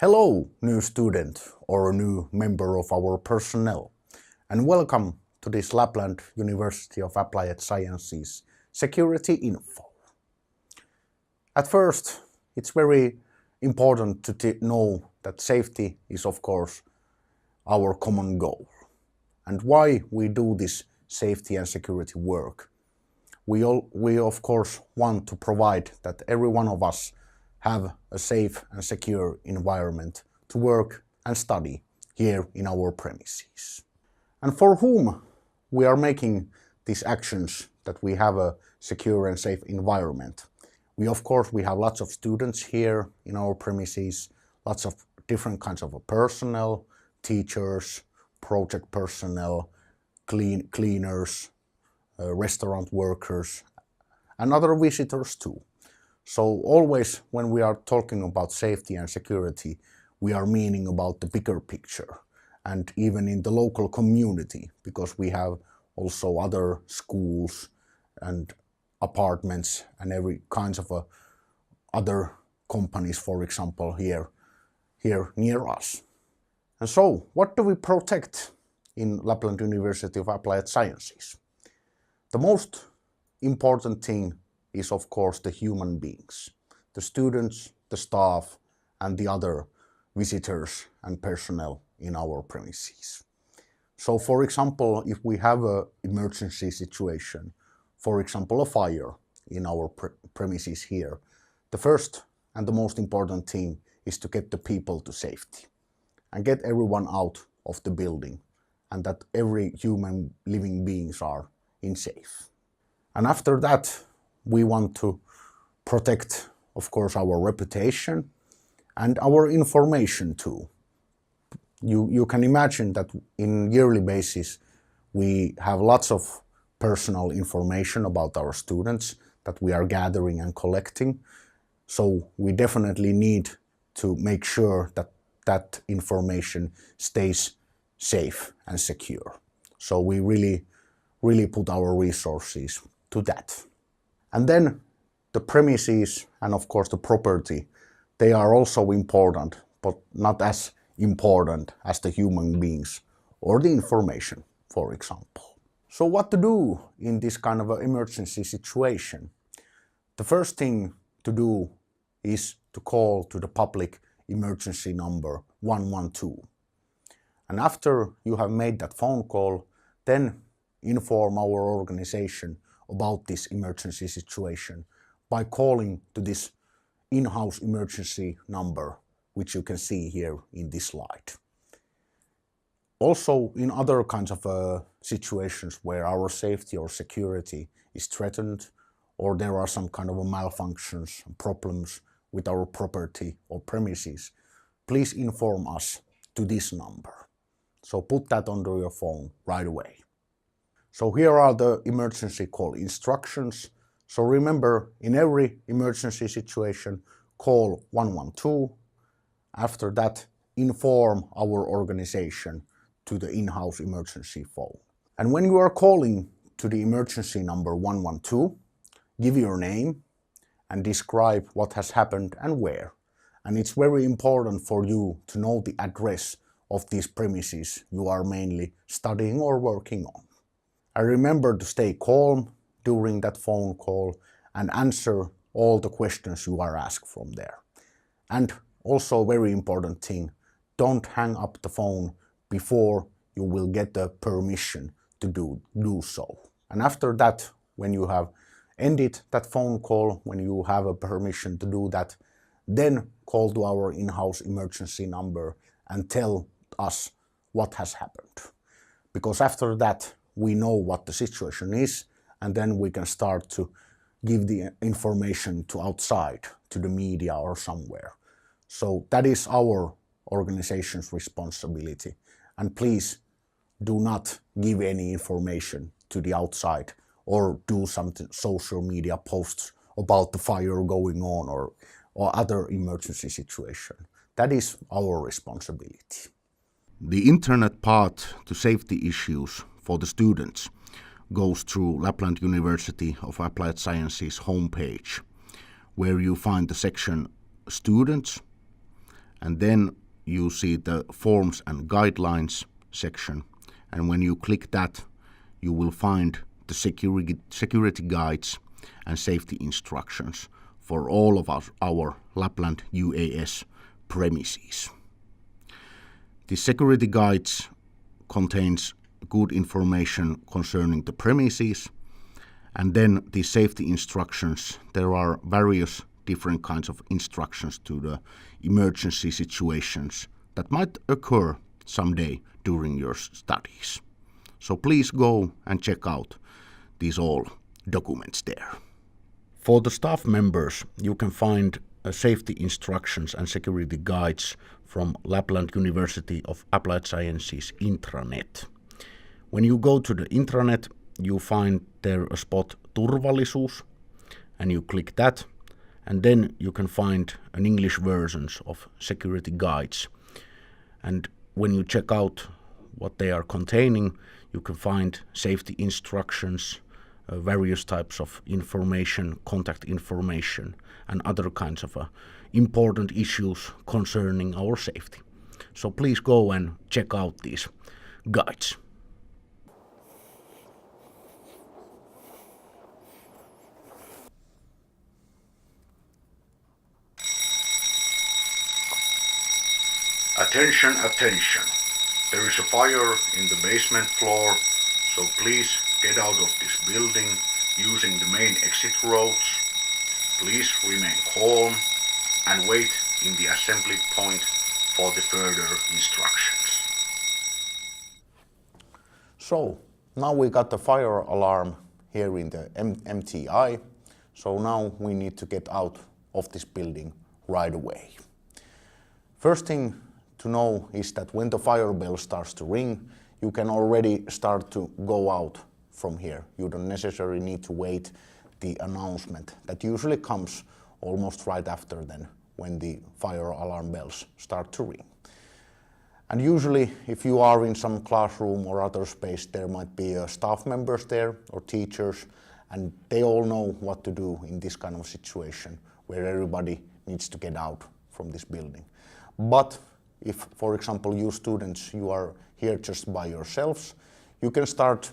Hello, new student or new member of our personnel, and welcome to this Lapland University of Applied Sciences Security Info. At first, it's very important to know that safety is, of course, our common goal. And why we do this safety and security work. We of course want to provide that every one of us have a safe and secure environment to work and study here in our premises. And for whom we are making these actions that we have a secure and safe environment. We have lots of students here in our premises, lots of different kinds of personnel, teachers, project personnel, cleaners, restaurant workers, and other visitors too. So always when we are talking about safety and security, we are meaning about the bigger picture, and even in the local community, because we have also other schools and apartments and every kinds of other companies, for example, here near us. And so, what do we protect in Lapland University of Applied Sciences? The most important thing is, of course, the human beings, the students, the staff, and the other visitors and personnel in our premises. So, for example, if we have an emergency situation, for example, a fire in our premises here, the first and the most important thing is to get the people to safety and get everyone out of the building, and that every human living beings are in safe. And after that, we want to protect, of course, our reputation and our information too. You can imagine that in yearly basis, we have lots of personal information about our students that we are gathering and collecting. So we definitely need to make sure that that information stays safe and secure. So we really put our resources to that. And then the premises and of course the property, they are also important, but not as important as the human beings or the information, for example. So what to do in this kind of an emergency situation? The first thing to do is to call to the public emergency number 112. And after you have made that phone call, then inform our organization about this emergency situation by calling to this in-house emergency number, which you can see here in this slide. Also, in other kinds of situations where our safety or security is threatened, or there are some kind of malfunctions, problems with our property or premises, please inform us to this number. So put that under your phone right away. So here are the emergency call instructions. So remember, in every emergency situation, call 112. After that, inform our organization to the in-house emergency phone. And when you are calling to the emergency number 112, give your name and describe what has happened and where. And it's very important for you to know the address of these premises you are mainly studying or working on. And remember to stay calm during that phone call and answer all the questions you are asked from there. And also very important thing, don't hang up the phone before you will get the permission to do so. And after that, when you have ended that phone call, when you have a permission to do that, then call to our in-house emergency number and tell us what has happened. Because after that, we know what the situation is, and then we can start to give the information to outside, to the media or somewhere. So that is our organization's responsibility. And please do not give any information to the outside or do some social media posts about the fire going on or other emergency situation. That is our responsibility. The internet path to safety issues for the students goes through Lapland University of Applied Sciences homepage, where you find the section Students, and then you see the forms and guidelines section, and when you click that you will find the security guides and safety instructions for all of our Lapland UAS premises. The security guides contains good information concerning the premises, and then the safety instructions. There are various different kinds of instructions to the emergency situations that might occur someday during your studies. So please go and check out these all documents there. For the staff members, you can find safety instructions and security guides from Lapland University of Applied Sciences intranet. When you go to the intranet, you find there a spot Turvallisuus, and you click that, and then you can find an English versions of security guides. And when you check out what they are containing, you can find safety instructions, various types of information, contact information, and other kinds of important issues concerning our safety. So please go and check out these guides. Attention, attention. There is a fire in the basement floor, so please get out of this building using the main exit roads. Please remain calm and wait in the assembly point for the further instructions. So now we got the fire alarm here in the MTI. So now we need to get out of this building right away. First thing to know is that when the fire bell starts to ring, you can already start to go out from here. You don't necessarily need to wait the announcement that usually comes almost right after then when the fire alarm bells start to ring. And usually if you are in some classroom or other space, there might be staff members there or teachers, and they all know what to do in this kind of situation where everybody needs to get out from this building. But if, for example, you students, you are here just by yourselves, you can start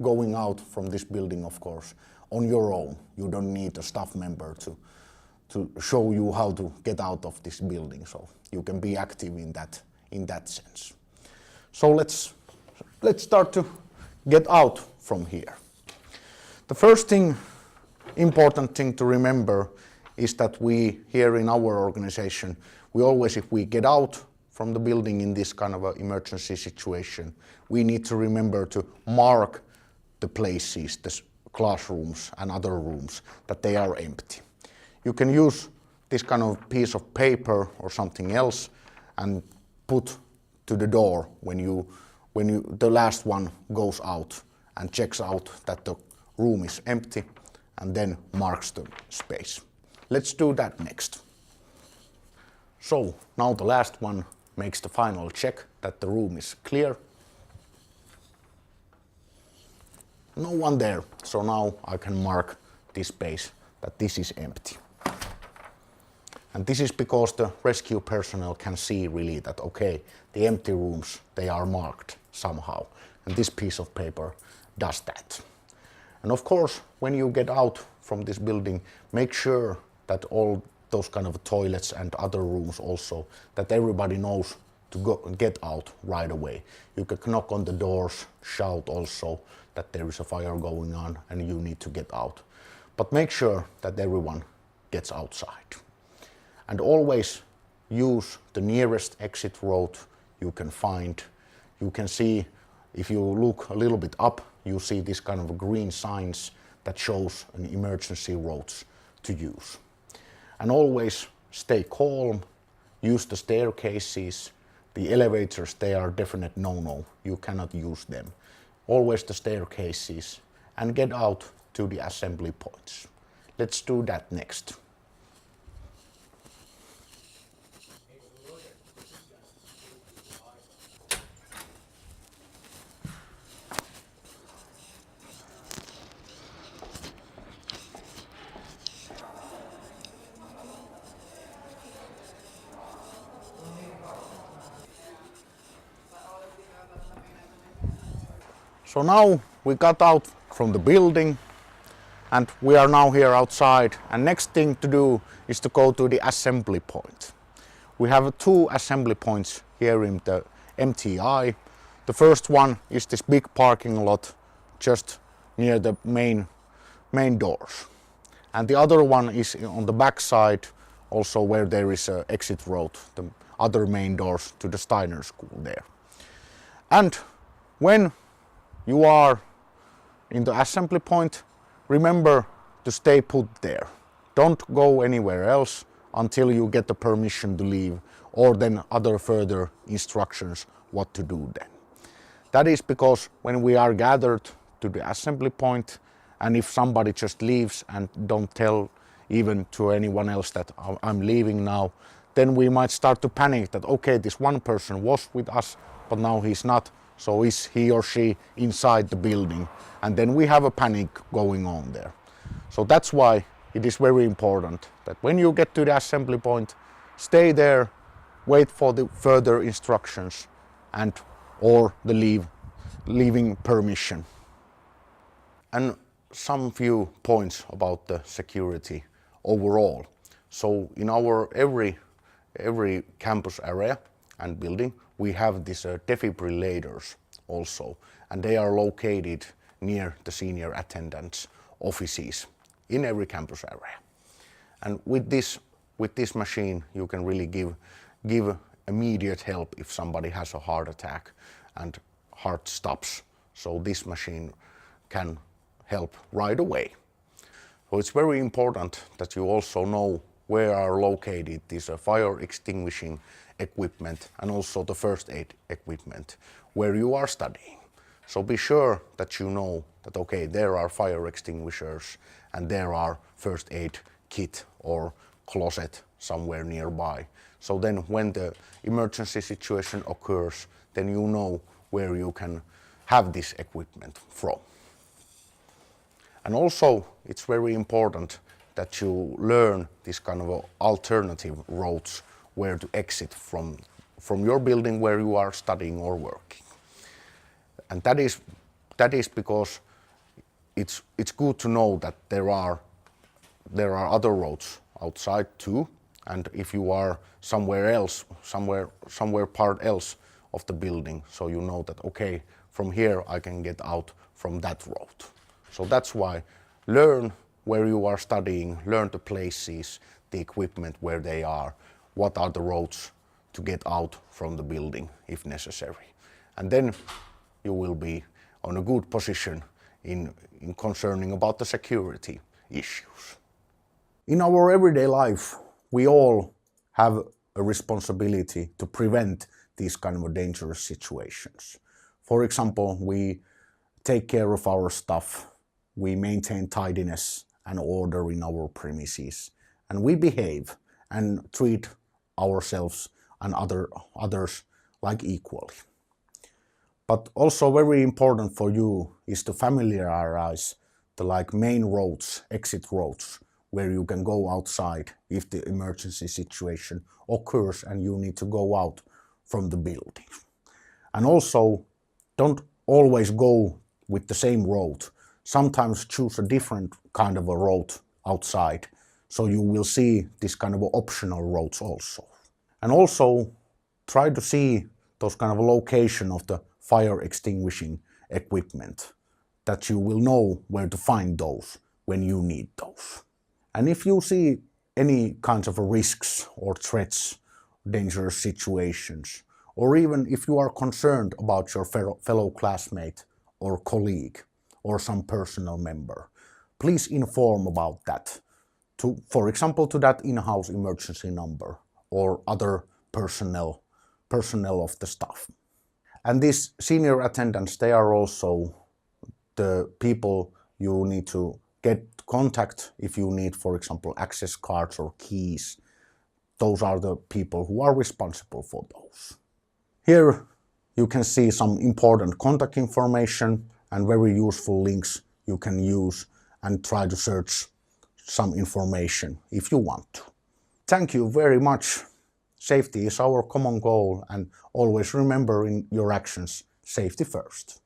going out from this building, of course, on your own. You don't need a staff member to show you how to get out of this building. So you can be active in that sense. So let's start to get out from here. The first thing, important thing to remember is that we here in our organization, we always, if we get out from the building in this kind of an emergency situation, we need to remember to mark the places, the classrooms and other rooms, that they are empty. You can use this kind of piece of paper or something else and put to the door when the last one goes out and checks out that the room is empty, and then marks the space. Let's do that next. So now the last one makes the final check that the room is clear. No one there, so now I can mark this space that this is empty. And this is because the rescue personnel can see really that, okay, the empty rooms, they are marked somehow. And this piece of paper does that. And of course, when you get out from this building, make sure that all those kind of toilets and other rooms also, that everybody knows to get out right away. You can knock on the doors, shout also that there is a fire going on and you need to get out. But make sure that everyone gets outside. And always use the nearest exit road you can find. You can see, if you look a little bit up, you see this kind of green signs that shows an emergency roads to use. And always stay calm, use the staircases. The elevators, they are definite no-no. You cannot use them. Always the staircases, and get out to the assembly points. Let's do that next. So now we got out from the building and we are now here outside, and next thing to do is to go to the assembly point. We have 2 assembly points here in the MTI. The first one is this big parking lot just near the main doors. And the other one is on the back side, also where there is an exit road, the other main doors to the Steiner School there. And when you are in the assembly point, remember to stay put there. Don't go anywhere else until you get the permission to leave, or then other further instructions what to do then. That is because when we are gathered to the assembly point, and if somebody just leaves and don't tell even to anyone else that I'm leaving now, then we might start to panic that okay, this one person was with us, but now he's not, so is he or she inside the building? And then we have a panic going on there. So that's why it is very important that when you get to the assembly point, stay there, wait for the further instructions and or the leaving permission. And some few points about the security overall. So in our every campus area and building, we have these defibrillators also, and they are located near the senior attendants' offices in every campus area. And with this machine, you can really give immediate help if somebody has a heart attack and heart stops. So this machine can help right away. So it's very important that you also know where are located these fire extinguishing equipment and also the first aid equipment where you are studying. So be sure that you know that okay, there are fire extinguishers and there are first aid kit or closet somewhere nearby. So then when the emergency situation occurs, then you know where you can have this equipment from. And also it's very important that you learn this kind of alternative routes where to exit from your building where you are studying or working. And that is because it's good to know that there are other roads outside too, and if you are somewhere else, somewhere part else of the building, so you know that okay, from here I can get out from that road. So that's why learn where you are studying, learn the places, the equipment where they are, what are the roads to get out from the building if necessary. And then you will be on a good position in concerning about the security issues. In our everyday life, we all have a responsibility to prevent these kind of dangerous situations. For example, we take care of our stuff, we maintain tidiness and order in our premises, and we behave and treat ourselves and others like equally. But also very important for you is to familiarize the main roads, exit roads, where you can go outside if the emergency situation occurs and you need to go out from the building. And also don't always go with the same road. Sometimes choose a different kind of a road outside, so you will see this kind of optional roads also. And also try to see those kind of location of the fire extinguishing equipment, that you will know where to find those when you need those. And if you see any kinds of risks or threats, dangerous situations, or even if you are concerned about your fellow classmate or colleague or some personal member, please inform about that to, for example, to that in-house emergency number or other personnel of the staff. And these senior attendants, they are also the people you need to get contact if you need, for example, access cards or keys. Those are the people who are responsible for those. Here you can see some important contact information and very useful links you can use and try to search some information if you want to. Thank you very much. Safety is our common goal, and always remember in your actions, safety first.